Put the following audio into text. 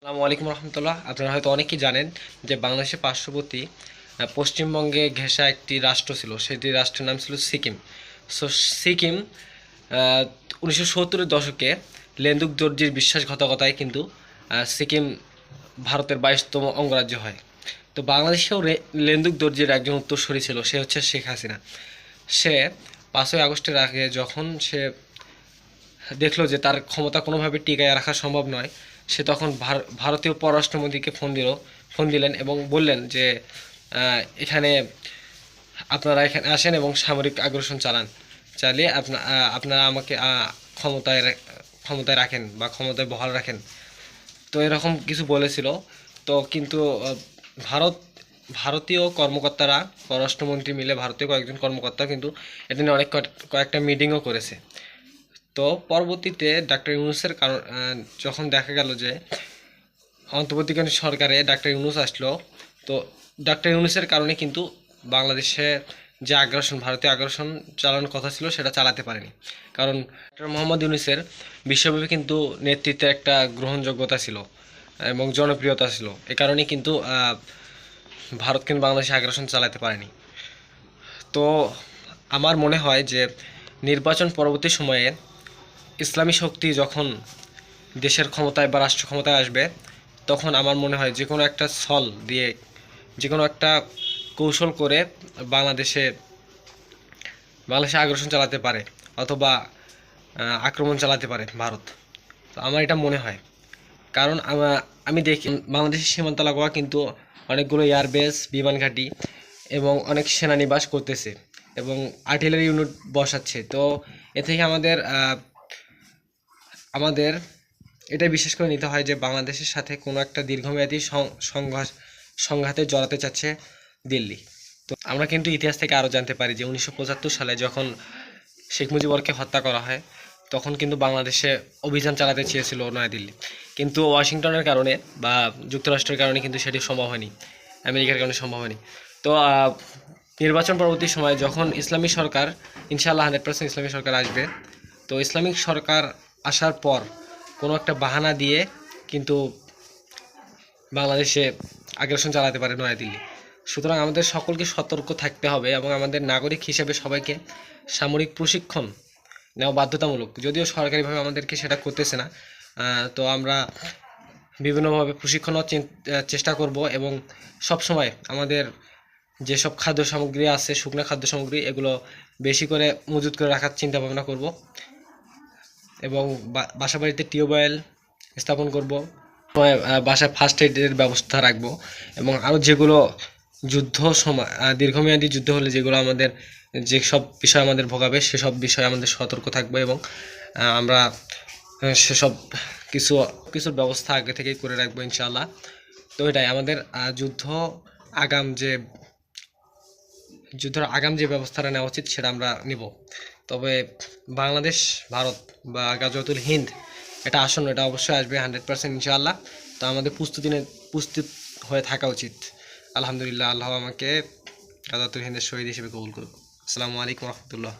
আসসালামু আলাইকুম রহমতুল্লাহ। আপনারা হয়তো অনেকেই জানেন যে বাংলাদেশের পার্শ্ববর্তী পশ্চিমবঙ্গে ঘেঁষা একটি রাষ্ট্র ছিল, সেটি রাষ্ট্রের নাম ছিল সিকিম। সো সিকিম 1970-এর দশকে লেন্দুক দর্জির বিশ্বাসঘাতকতায় কিন্তু সিকিম ভারতের 22তম অঙ্গরাজ্য হয়। তো বাংলাদেশেও লেন্দুক দর্জির একজন উত্তরসূরি ছিল, সে হচ্ছে শেখ হাসিনা। সে 5ই আগস্টের আগে যখন সে দেখলো যে তার ক্ষমতা কোনোভাবে টিকায় রাখা সম্ভব নয়, সে তখন ভারতীয় পররাষ্ট্রমন্ত্রীকে ফোন দিলেন এবং বললেন যে এখানে আপনারা এখানে আসেন এবং সামরিক আগ্রাসন চালিয়ে আপনারা আমাকে ক্ষমতায় রাখেন বা ক্ষমতায় বহাল রাখেন। তো এরকম কিছু বলেছিল। তো কিন্তু ভারত ভারতীয় কর্মকর্তারা, পররাষ্ট্রমন্ত্রী মিলে ভারতীয় কয়েকজন কর্মকর্তা কিন্তু এটা নিয়ে কয়েকটা মিটিংও করেছে। তো পরবর্তীতে ডাক্তার ইউনূসের কারণ যখন দেখা গেল যে অন্তর্বর্তীকালীন সরকারে ডাক্তার ইউনূস আসলো, তো ডাক্তার ইউনূসের কারণে কিন্তু বাংলাদেশে যে ভারতীয় আগ্রাসন চালানোর কথা ছিল সেটা চালাতে পারেনি। কারণ ডক্টর মোহাম্মদ ইউনূসের বিশ্বব্যাপী কিন্তু নেতৃত্বের একটা গ্রহণযোগ্যতা ছিল এবং জনপ্রিয়তা ছিল। এ কারণেই কিন্তু ভারত কিন্তু বাংলাদেশে আগ্রাসন চালাতে পারেনি। তো আমার মনে হয় যে নির্বাচন পরবর্তী সময়ে ইসলামী শক্তি যখন দেশের ক্ষমতায় বা রাষ্ট্র ক্ষমতায় আসবে, তখন আমার মনে হয় যে কোনো একটা ছল দিয়ে, যে কোনো একটা কৌশল করে বাংলাদেশে আগ্রাসন চালাতে পারে অথবা আক্রমণ চালাতে পারে ভারত। তো আমার এটা মনে হয়। কারণ আমি দেখি বাংলাদেশের সীমান্ত লাগোয়া কিন্তু অনেকগুলো এয়ারবেস, বিমান ঘাঁটি এবং অনেক সেনানিবাস করতেছে এবং আর্টিলারি ইউনিট বসাচ্ছে। তো এ থেকে আমাদের এটা বিশেষ করে নিতে হয় যে বাংলাদেশের সাথে কোনো একটা দীর্ঘমেয়াদী সংঘাতে জড়াতে চাচ্ছে দিল্লি। তো আমরা কিন্তু ইতিহাস থেকে আরও জানতে পারি যে 1975 সালে যখন শেখ মুজিবুরকে হত্যা করা হয়, তখন কিন্তু বাংলাদেশে অভিযান চালাতে চেয়েছিল নয়াদিল্লি, কিন্তু ওয়াশিংটনের কারণে বা যুক্তরাষ্ট্রের কারণে কিন্তু সেটি সম্ভব হয়নি, আমেরিকার কারণে সম্ভব হয়নি। তো নির্বাচন পরবর্তী সময়ে যখন ইসলামী সরকার, ইনশাআল্লাহ 100% ইসলামী সরকার আসবে, তো ইসলামিক সরকার আসার পর কোনো একটা বাহানা দিয়ে কিন্তু বাংলাদেশে আগ্রাসন চালাতে পারে নয়াদিল্লি। সুতরাং আমাদের সকলকে সতর্ক থাকতে হবে এবং আমাদের নাগরিক হিসেবে সবাইকে সামরিক প্রশিক্ষণ নেওয়া বাধ্যতামূলক। যদিও সরকারিভাবে আমাদেরকে সেটা করতেছে না, তো আমরা বিভিন্নভাবে প্রশিক্ষণ চেষ্টা করব এবং সবসময় আমাদের যেসব খাদ্য সামগ্রী আছে, শুকনো খাদ্য সামগ্রী, এগুলো বেশি করে মজুত করে রাখার চিন্তা ভাবনা করব এবং বাসা বাড়িতে টিউবওয়েল স্থাপন করব, বাসায় ফার্স্ট এইডের ব্যবস্থা রাখব এবং আরও যেগুলো দীর্ঘমেয়াদী যুদ্ধ হলে যেগুলো আমাদের যেসব বিষয় আমাদের ভোগাবে সেসব বিষয়ে আমাদের সতর্ক থাকবো এবং আমরা সেসব কিছুর ব্যবস্থা আগে থেকেই করে রাখবো ইনশাআল্লাহ। তো এটাই আমাদের যুদ্ধের আগাম যে ব্যবস্থাটা নেওয়া উচিত সেটা আমরা নিব। তবে বাংলাদেশ ভারত বা গাজওয়াতুল হিন্দ এটা আসন্ন, এটা অবশ্যই আসবে 100% ইনশাআল্লাহ। তো আমাদের প্রস্তুত হয়ে থাকা উচিত। আলহামদুলিল্লাহ, আল্লাহ আমাকে গাজওয়াতুল হিন্দের শহীদ হিসেবে কবুল করুক। আসসালামু আলাইকুম রহমতুল্লাহ।